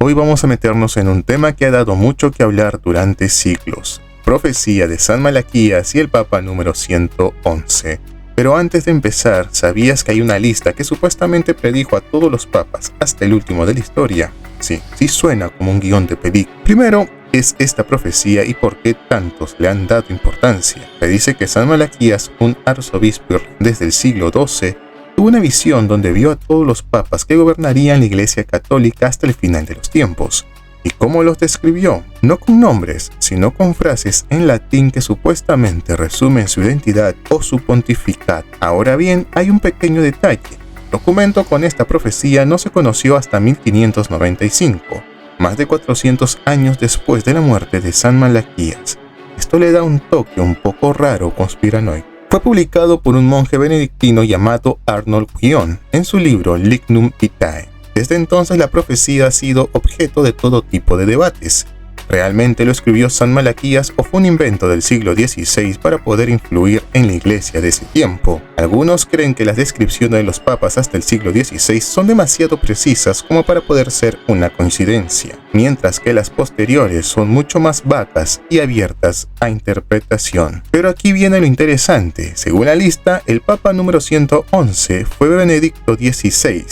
Hoy vamos a meternos en un tema que ha dado mucho que hablar durante siglos: profecía de San Malaquías y el Papa número 111. Pero antes de empezar, ¿sabías que hay una lista que supuestamente predijo a todos los papas, hasta el último de la historia? Sí suena como un guión de película. Primero, es esta profecía y por qué tantos le han dado importancia. Se dice que San Malaquías, un arzobispo irlandés del siglo XII, tuvo una visión donde vio a todos los papas que gobernarían la Iglesia Católica hasta el final de los tiempos. ¿Y cómo los describió? No con nombres, sino con frases en latín que supuestamente resumen su identidad o su pontificado. Ahora bien, hay un pequeño detalle. El documento con esta profecía no se conoció hasta 1595, más de 400 años después de la muerte de San Malaquías. Esto le da un toque un poco raro conspiranoico. Fue publicado por un monje benedictino llamado Arnold Guion en su libro Lignum Vitae. Desde entonces la profecía ha sido objeto de todo tipo de debates. ¿Realmente lo escribió San Malaquías o fue un invento del siglo XVI para poder influir en la iglesia de ese tiempo? Algunos creen que las descripciones de los papas hasta el siglo XVI son demasiado precisas como para poder ser una coincidencia, mientras que las posteriores son mucho más vagas y abiertas a interpretación. Pero aquí viene lo interesante. Según la lista, el Papa número 111 fue Benedicto XVI,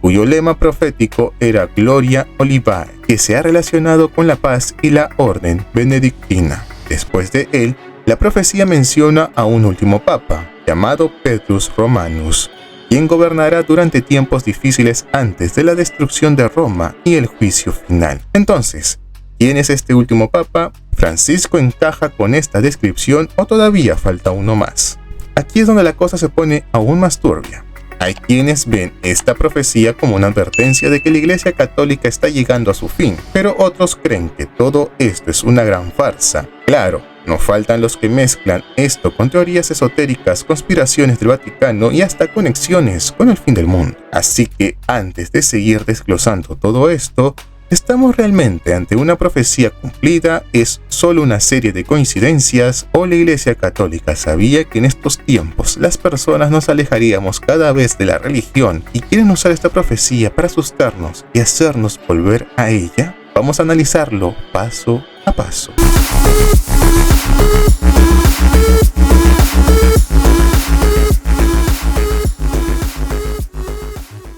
cuyo lema profético era Gloria Olivae, que se ha relacionado con la paz y la orden benedictina. Después de él, la profecía menciona a un último papa, llamado Petrus Romanus, quien gobernará durante tiempos difíciles antes de la destrucción de Roma y el juicio final. Entonces, ¿quién es este último papa? ¿Francisco encaja con esta descripción o todavía falta uno más? Aquí es donde la cosa se pone aún más turbia. Hay quienes ven esta profecía como una advertencia de que la Iglesia Católica está llegando a su fin, pero otros creen que todo esto es una gran farsa. Claro, no faltan los que mezclan esto con teorías esotéricas, conspiraciones del Vaticano y hasta conexiones con el fin del mundo. Así que antes de seguir desglosando todo esto, ¿estamos realmente ante una profecía cumplida? ¿Es solo una serie de coincidencias? ¿O la Iglesia Católica sabía que en estos tiempos las personas nos alejaríamos cada vez de la religión y quieren usar esta profecía para asustarnos y hacernos volver a ella? Vamos a analizarlo paso a paso.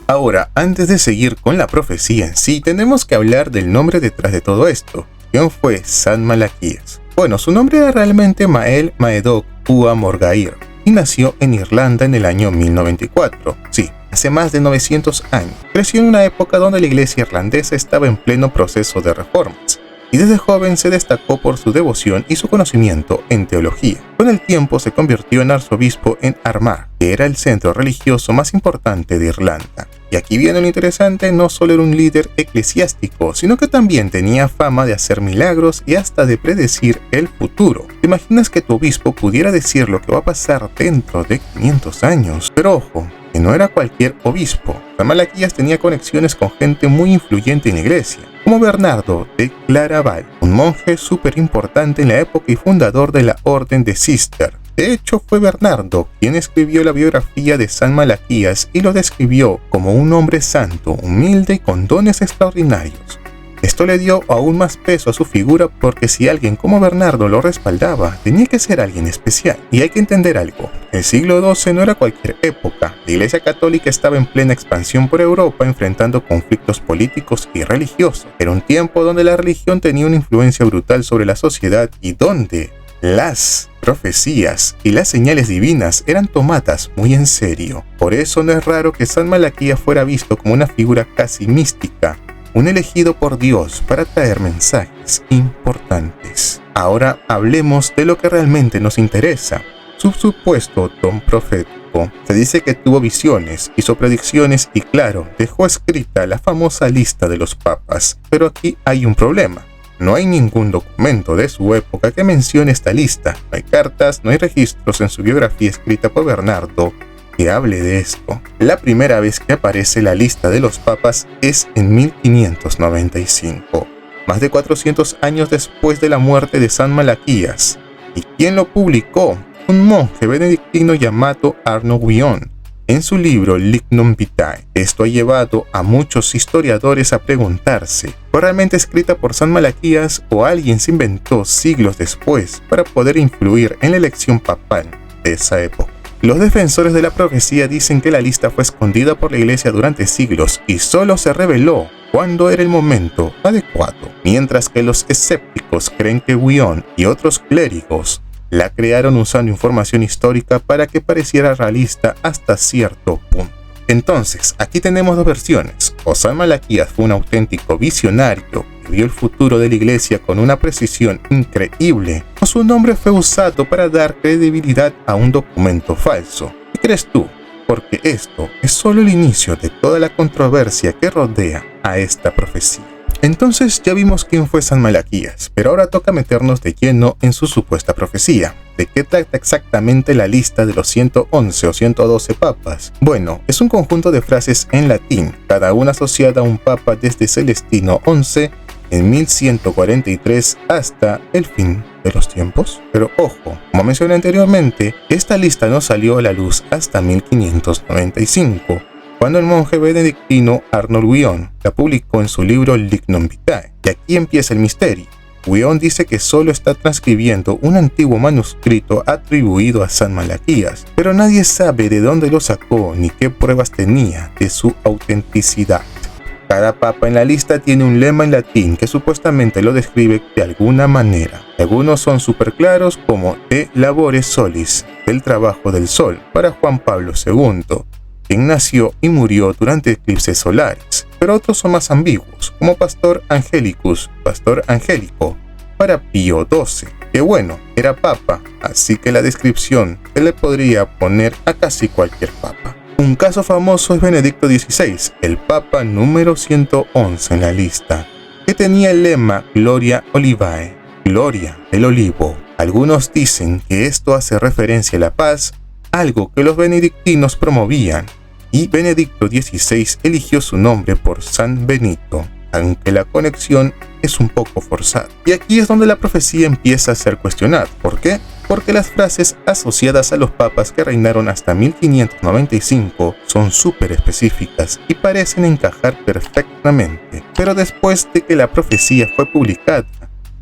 Ahora, antes de seguir con la profecía en sí, tenemos que hablar del nombre detrás de todo esto. ¿Quién fue San Malaquías? Bueno, su nombre era realmente Mael Maedoc Ua Morgair y nació en Irlanda en el año 1094. Sí, hace más de 900 años. Creció en una época donde la iglesia irlandesa estaba en pleno proceso de reformas, y desde joven se destacó por su devoción y su conocimiento en teología. Con el tiempo se convirtió en arzobispo en Armagh, que era el centro religioso más importante de Irlanda. Y aquí viene lo interesante: no solo era un líder eclesiástico, sino que también tenía fama de hacer milagros y hasta de predecir el futuro. ¿Te imaginas que tu obispo pudiera decir lo que va a pasar dentro de 500 años? Pero ojo, que no era cualquier obispo. San Malaquías tenía conexiones con gente muy influyente en la iglesia, como Bernardo de Claraval, un monje súper importante en la época y fundador de la Orden de Cister. De hecho, fue Bernardo quien escribió la biografía de San Malaquías y lo describió como un hombre santo, humilde y con dones extraordinarios. Esto le dio aún más peso a su figura, porque si alguien como Bernardo lo respaldaba, tenía que ser alguien especial. Y hay que entender algo: el siglo XII no era cualquier época. La Iglesia Católica estaba en plena expansión por Europa, enfrentando conflictos políticos y religiosos. Era un tiempo donde la religión tenía una influencia brutal sobre la sociedad y donde las profecías y las señales divinas eran tomadas muy en serio. Por eso no es raro que San Malaquías fuera visto como una figura casi mística, un elegido por Dios para traer mensajes importantes. Ahora hablemos de lo que realmente nos interesa: su supuesto don profético. Se dice que tuvo visiones, hizo predicciones y, claro, dejó escrita la famosa lista de los papas. Pero aquí hay un problema: no hay ningún documento de su época que mencione esta lista. No hay cartas, no hay registros en su biografía escrita por Bernardo que hable de esto. La primera vez que aparece la lista de los papas es en 1595, más de 400 años después de la muerte de San Malaquías. ¿Y quién lo publicó? Un monje benedictino llamado Arnold Guion, en su libro Lignum Vitae. Esto ha llevado a muchos historiadores a preguntarse: ¿Fue realmente escrita por San Malaquías o alguien se inventó siglos después para poder influir en la elección papal de esa época? Los defensores de la profecía dicen que la lista fue escondida por la iglesia durante siglos y solo se reveló cuando era el momento adecuado, mientras que los escépticos creen que Wion y otros clérigos la crearon usando información histórica para que pareciera realista hasta cierto punto. Entonces, aquí tenemos dos versiones: o San Malaquías fue un auténtico visionario que vio el futuro de la iglesia con una precisión increíble, o su nombre fue usado para dar credibilidad a un documento falso. ¿Qué crees tú? Porque esto es solo el inicio de toda la controversia que rodea a esta profecía. Entonces ya vimos quién fue San Malaquías, pero ahora toca meternos de lleno en su supuesta profecía. ¿De qué trata exactamente la lista de los 111 o 112 papas? Bueno, es un conjunto de frases en latín, cada una asociada a un papa desde Celestino XI en 1143 hasta el fin de los tiempos. Pero ojo, como mencioné anteriormente, esta lista no salió a la luz hasta 1595, cuando el monje benedictino Arnold Wion la publicó en su libro Lignum Vitae. Y aquí empieza el misterio. Wion dice que solo está transcribiendo un antiguo manuscrito atribuido a San Malaquías, pero nadie sabe de dónde lo sacó ni qué pruebas tenía de su autenticidad. Cada papa en la lista tiene un lema en latín que supuestamente lo describe de alguna manera. Algunos son súper claros, como De labore solis, del trabajo del sol, para Juan Pablo II, quien nació y murió durante eclipses solares, pero otros son más ambiguos, como Pastor Angelicus, Pastor Angélico, para Pío XII, que bueno, era papa, así que la descripción se le podría poner a casi cualquier papa. Un caso famoso es Benedicto XVI, el papa número 111 en la lista, que tenía el lema Gloria Olivae, Gloria del Olivo. Algunos dicen que esto hace referencia a la paz, algo que los benedictinos promovían, y Benedicto XVI eligió su nombre por San Benito, aunque la conexión es un poco forzada. Y aquí es donde la profecía empieza a ser cuestionada. ¿Por qué? Porque las frases asociadas a los papas que reinaron hasta 1595 son súper específicas y parecen encajar perfectamente. Pero después de que la profecía fue publicada,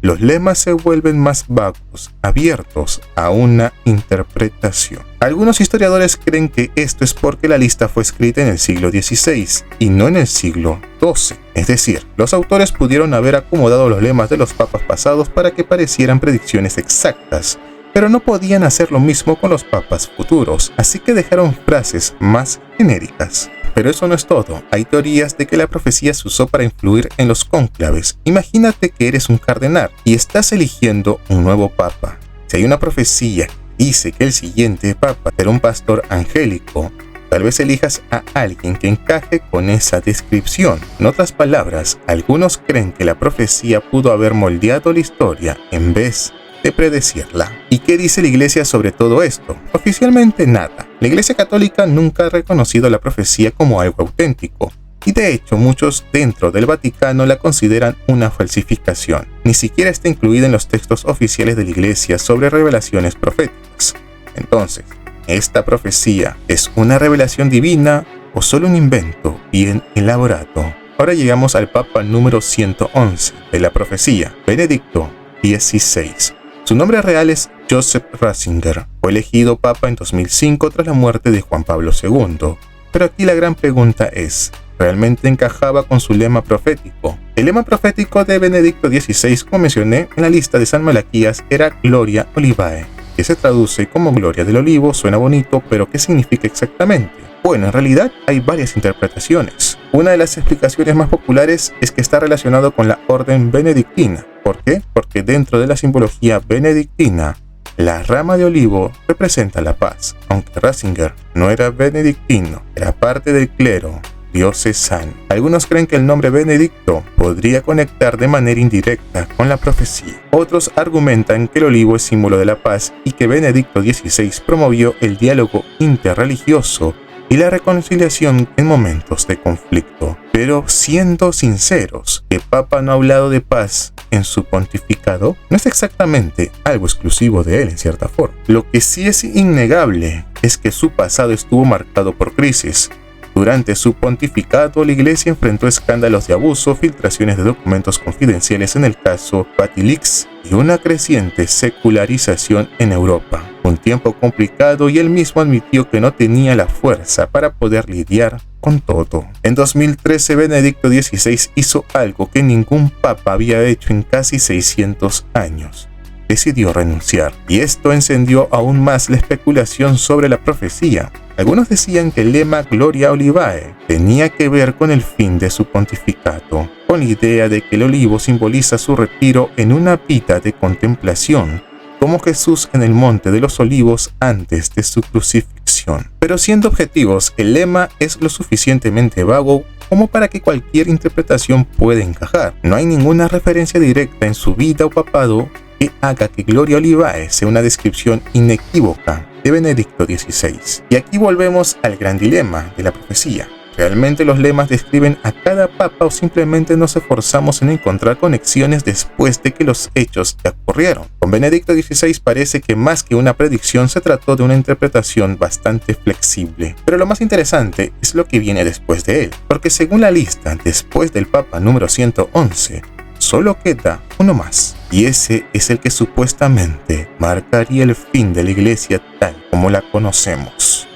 los lemas se vuelven más vagos, abiertos a una interpretación. Algunos historiadores creen que esto es porque la lista fue escrita en el siglo XVI y no en el siglo XII. Es decir, los autores pudieron haber acomodado los lemas de los papas pasados para que parecieran predicciones exactas, pero no podían hacer lo mismo con los papas futuros, así que dejaron frases más genéricas. Pero eso no es todo. Hay teorías de que la profecía se usó para influir en los cónclaves. Imagínate que eres un cardenal y estás eligiendo un nuevo papa. Si hay una profecía que dice que el siguiente papa será un pastor angélico, tal vez elijas a alguien que encaje con esa descripción. En otras palabras, algunos creen que la profecía pudo haber moldeado la historia en vez de predecirla. ¿Y qué dice la iglesia sobre todo esto? Oficialmente nada. La iglesia católica nunca ha reconocido la profecía como algo auténtico, y de hecho muchos dentro del Vaticano la consideran una falsificación. Ni siquiera está incluida en los textos oficiales de la iglesia sobre revelaciones proféticas. Entonces, ¿esta profecía es una revelación divina o solo un invento bien elaborado? Ahora llegamos al papa número 111 de la profecía, Benedicto XVI. Su nombre real es Joseph Ratzinger. Fue elegido papa en 2005 tras la muerte de Juan Pablo II. Pero aquí la gran pregunta es, ¿realmente encajaba con su lema profético? El lema profético de Benedicto XVI, como mencioné en la lista de San Malaquías, era Gloria Olivae, que se traduce como Gloria del Olivo. Suena bonito, pero ¿qué significa exactamente? Bueno, en realidad hay varias interpretaciones. Una de las explicaciones más populares es que está relacionado con la orden benedictina. ¿Por qué? Porque dentro de la simbología benedictina, la rama de olivo representa la paz. Aunque Ratzinger no era benedictino, era parte del clero diocesano. Algunos creen que el nombre Benedicto podría conectar de manera indirecta con la profecía. Otros argumentan que el olivo es símbolo de la paz y que Benedicto XVI promovió el diálogo interreligioso y la reconciliación en momentos de conflicto. Pero siendo sinceros, ¿el Papa no ha hablado de paz en su pontificado? No es exactamente algo exclusivo de él en cierta forma. Lo que sí es innegable es que su pasado estuvo marcado por crisis, Durante su pontificado, la Iglesia enfrentó escándalos de abuso, filtraciones de documentos confidenciales en el caso Vatilix y una creciente secularización en Europa. Un tiempo complicado y él mismo admitió que no tenía la fuerza para poder lidiar con todo. En 2013, Benedicto XVI hizo algo que ningún papa había hecho en casi 600 años. Decidió renunciar, y esto encendió aún más la especulación sobre la profecía. Algunos decían que el lema Gloria Olivae tenía que ver con el fin de su pontificado, con la idea de que el olivo simboliza su retiro en una vida de contemplación, como Jesús en el Monte de los Olivos antes de su crucifixión. Pero siendo objetivos, el lema es lo suficientemente vago como para que cualquier interpretación pueda encajar. No hay ninguna referencia directa en su vida o papado que haga que Gloria Olivae sea una descripción inequívoca de Benedicto XVI. Y aquí volvemos al gran dilema de la profecía. ¿Realmente los lemas describen a cada papa o simplemente nos esforzamos en encontrar conexiones después de que los hechos ya ocurrieron? Con Benedicto XVI parece que más que una predicción se trató de una interpretación bastante flexible. Pero lo más interesante es lo que viene después de él, porque según la lista, después del papa número 111, solo queda uno más, y ese es el que supuestamente marcaría el fin de la Iglesia tal como la conocemos.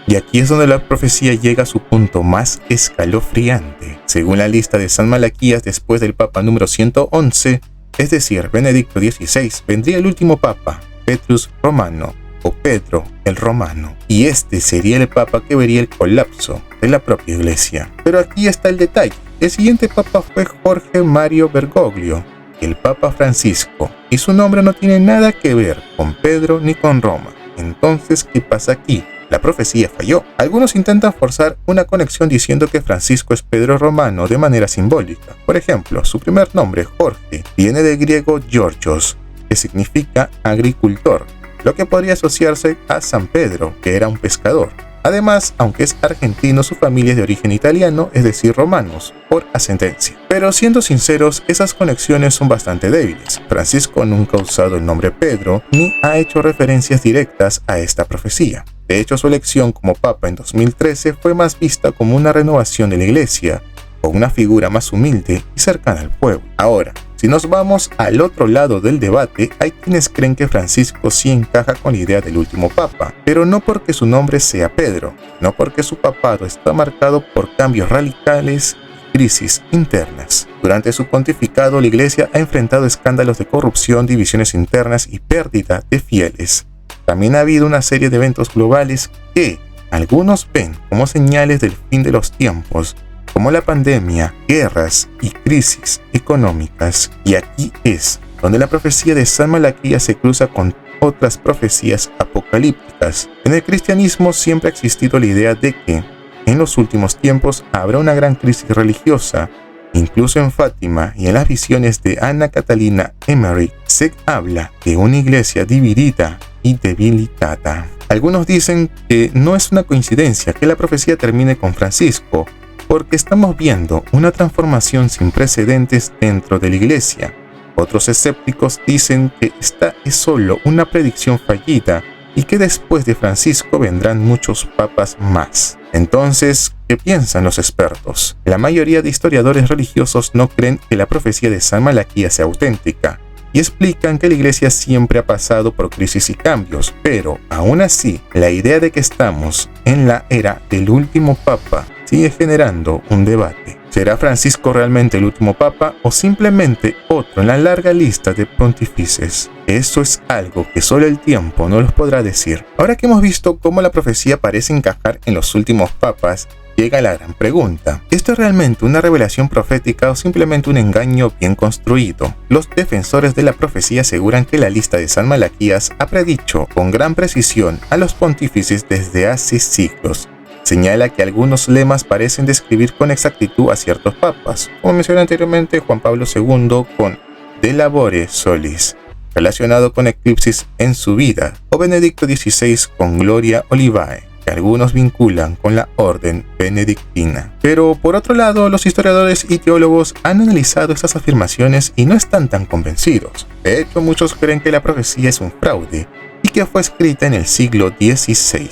Y aquí es donde la profecía llega a su punto más escalofriante. Según la lista de San Malaquías, después del papa número 111, es decir, Benedicto XVI, vendría el último papa, Petrus Romano, o Pedro el Romano, y este sería el papa que vería el colapso de la propia Iglesia. Pero aquí está el detalle. El siguiente papa fue Jorge Mario Bergoglio, el Papa Francisco, y su nombre no tiene nada que ver con Pedro ni con Roma. Entonces, ¿qué pasa aquí? La profecía falló. Algunos intentan forzar una conexión diciendo que Francisco es Pedro Romano de manera simbólica. Por ejemplo, su primer nombre, Jorge, viene del griego Georgios, que significa agricultor, lo que podría asociarse a San Pedro, que era un pescador. Además, aunque es argentino, su familia es de origen italiano, es decir, romanos, por ascendencia. Pero siendo sinceros, esas conexiones son bastante débiles. Francisco nunca ha usado el nombre Pedro, ni ha hecho referencias directas a esta profecía. De hecho, su elección como papa en 2013 fue más vista como una renovación de la Iglesia, con una figura más humilde y cercana al pueblo. Ahora, si nos vamos al otro lado del debate, hay quienes creen que Francisco sí encaja con la idea del último papa, pero no porque su nombre sea Pedro, no porque su papado está marcado por cambios radicales y crisis internas. Durante su pontificado, la Iglesia ha enfrentado escándalos de corrupción, divisiones internas y pérdida de fieles. También ha habido una serie de eventos globales que algunos ven como señales del fin de los tiempos, como la pandemia, guerras y crisis económicas. Y aquí es donde la profecía de San Malaquías se cruza con otras profecías apocalípticas. En el cristianismo siempre ha existido la idea de que en los últimos tiempos habrá una gran crisis religiosa. Incluso en Fátima y en las visiones de Ana Catalina Emmerich se habla de una iglesia dividida y debilitada. Algunos dicen que no es una coincidencia que la profecía termine con Francisco, porque estamos viendo una transformación sin precedentes dentro de la Iglesia. Otros escépticos dicen que esta es solo una predicción fallida y que después de Francisco vendrán muchos papas más. Entonces, ¿qué piensan los expertos? La mayoría de historiadores religiosos no creen que la profecía de San Malaquías sea auténtica y explican que la Iglesia siempre ha pasado por crisis y cambios, pero aún así, la idea de que estamos en la era del último papa sigue generando un debate. ¿Será Francisco realmente el último papa o simplemente otro en la larga lista de pontífices? Eso es algo que solo el tiempo nos los podrá decir. Ahora que hemos visto cómo la profecía parece encajar en los últimos papas, llega la gran pregunta. ¿Esto es realmente una revelación profética o simplemente un engaño bien construido? Los defensores de la profecía aseguran que la lista de San Malaquías ha predicho con gran precisión a los pontífices desde hace siglos. Señala que algunos lemas parecen describir con exactitud a ciertos papas, como mencioné anteriormente Juan Pablo II con De Labore Solis, relacionado con eclipsis en su vida, o Benedicto XVI con Gloria Olivae, que algunos vinculan con la orden benedictina. Pero por otro lado, los historiadores y teólogos han analizado estas afirmaciones y no están tan convencidos. De hecho, muchos creen que la profecía es un fraude y que fue escrita en el siglo XVI,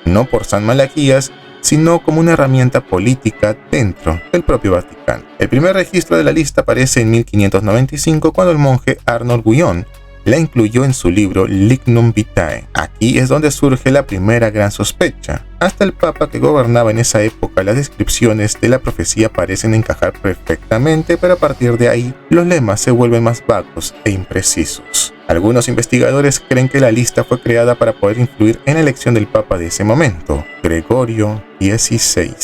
no por San Malaquías, sino como una herramienta política dentro del propio Vaticano. El primer registro de la lista aparece en 1595 cuando el monje Arnold Guyon la incluyó en su libro Lignum Vitae. Aquí es donde surge la primera gran sospecha. Hasta el Papa que gobernaba en esa época, las descripciones de la profecía parecen encajar perfectamente, pero a partir de ahí los lemas se vuelven más vagos e imprecisos. Algunos investigadores creen que la lista fue creada para poder influir en la elección del Papa de ese momento, Gregorio XVI.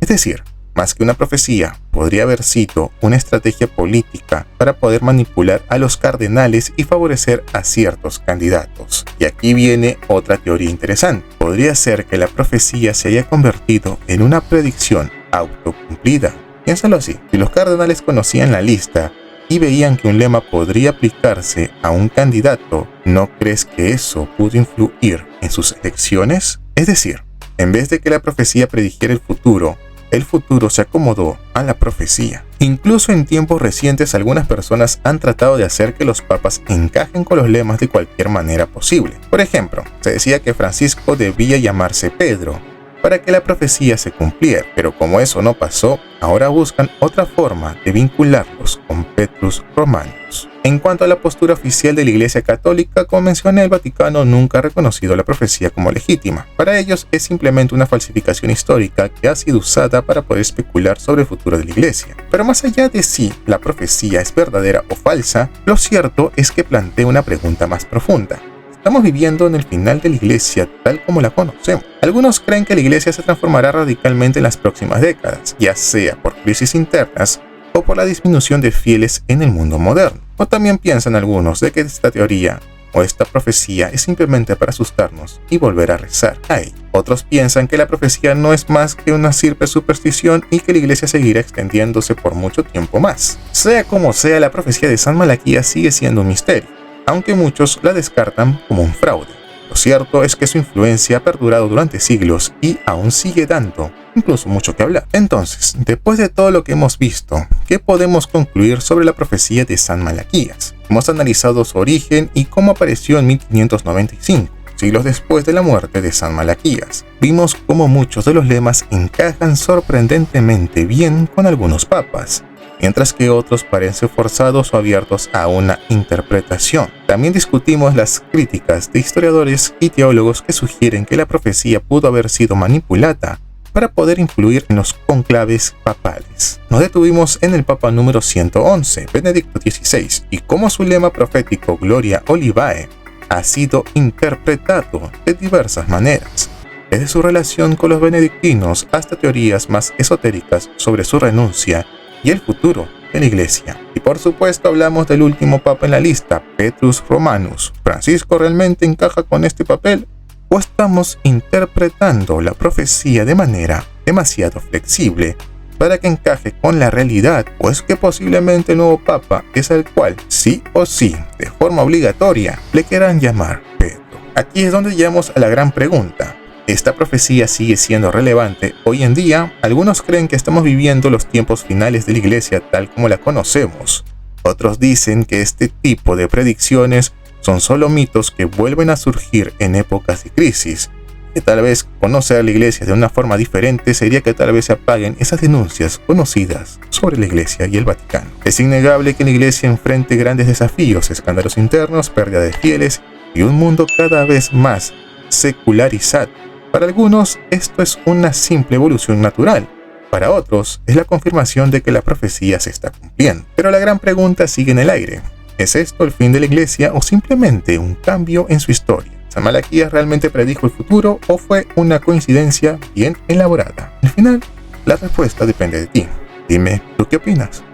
Es decir, más que una profecía, podría haber sido una estrategia política para poder manipular a los cardenales y favorecer a ciertos candidatos. Y aquí viene otra teoría interesante. Podría ser que la profecía se haya convertido en una predicción autocumplida. Piénsalo así, si los cardenales conocían la lista y veían que un lema podría aplicarse a un candidato, ¿no crees que eso pudo influir en sus elecciones? Es decir, en vez de que la profecía predijera el futuro se acomodó a la profecía. Incluso en tiempos recientes algunas personas han tratado de hacer que los papas encajen con los lemas de cualquier manera posible. Por ejemplo, se decía que Francisco debía llamarse Pedro para que la profecía se cumpliera, pero como eso no pasó, ahora buscan otra forma de vincularlos con Petrus Romanus. En cuanto a la postura oficial de la Iglesia Católica, como mencioné, el Vaticano nunca ha reconocido la profecía como legítima. Para ellos es simplemente una falsificación histórica que ha sido usada para poder especular sobre el futuro de la Iglesia. Pero más allá de si la profecía es verdadera o falsa, lo cierto es que plantea una pregunta más profunda. Estamos viviendo en el final de la Iglesia tal como la conocemos. Algunos creen que la Iglesia se transformará radicalmente en las próximas décadas, ya sea por crisis internas o por la disminución de fieles en el mundo moderno. O también piensan algunos de que esta teoría o esta profecía es simplemente para asustarnos y volver a rezar a ella. Otros piensan que la profecía no es más que una simple superstición y que la Iglesia seguirá extendiéndose por mucho tiempo más. Sea como sea, la profecía de San Malaquías sigue siendo un misterio, aunque muchos la descartan como un fraude. Lo cierto es que su influencia ha perdurado durante siglos y aún sigue dando incluso mucho que hablar. Entonces, después de todo lo que hemos visto, ¿qué podemos concluir sobre la profecía de San Malaquías? Hemos analizado su origen y cómo apareció en 1595, siglos después de la muerte de San Malaquías. Vimos cómo muchos de los lemas encajan sorprendentemente bien con algunos papas, mientras que otros parecen forzados o abiertos a una interpretación. También discutimos las críticas de historiadores y teólogos que sugieren que la profecía pudo haber sido manipulada para poder influir en los conclaves papales. Nos detuvimos en el Papa número 111, Benedicto XVI, y cómo su lema profético Gloria Olivae ha sido interpretado de diversas maneras, desde su relación con los benedictinos hasta teorías más esotéricas sobre su renuncia y el futuro de la Iglesia. Y por supuesto hablamos del último papa en la lista, Petrus Romanus. ¿Francisco realmente encaja con este papel? ¿O estamos interpretando la profecía de manera demasiado flexible para que encaje con la realidad? ¿O es que posiblemente el nuevo papa es al cual sí o sí, de forma obligatoria, le quieran llamar Pedro? Aquí es donde llegamos a la gran pregunta. ¿Esta profecía sigue siendo relevante hoy en día? Algunos creen que estamos viviendo los tiempos finales de la Iglesia tal como la conocemos. Otros dicen que este tipo de predicciones son solo mitos que vuelven a surgir en épocas de crisis, que tal vez conocer a la Iglesia de una forma diferente sería que tal vez se apaguen esas denuncias conocidas sobre la Iglesia y el Vaticano. Es innegable que la Iglesia enfrente grandes desafíos, escándalos internos, pérdida de fieles y un mundo cada vez más secularizado. Para algunos esto es una simple evolución natural, para otros es la confirmación de que la profecía se está cumpliendo. Pero la gran pregunta sigue en el aire. ¿Es esto el fin de la Iglesia o simplemente un cambio en su historia? ¿San Malaquías realmente predijo el futuro o fue una coincidencia bien elaborada? Al final, la respuesta depende de ti. Dime, ¿tú qué opinas?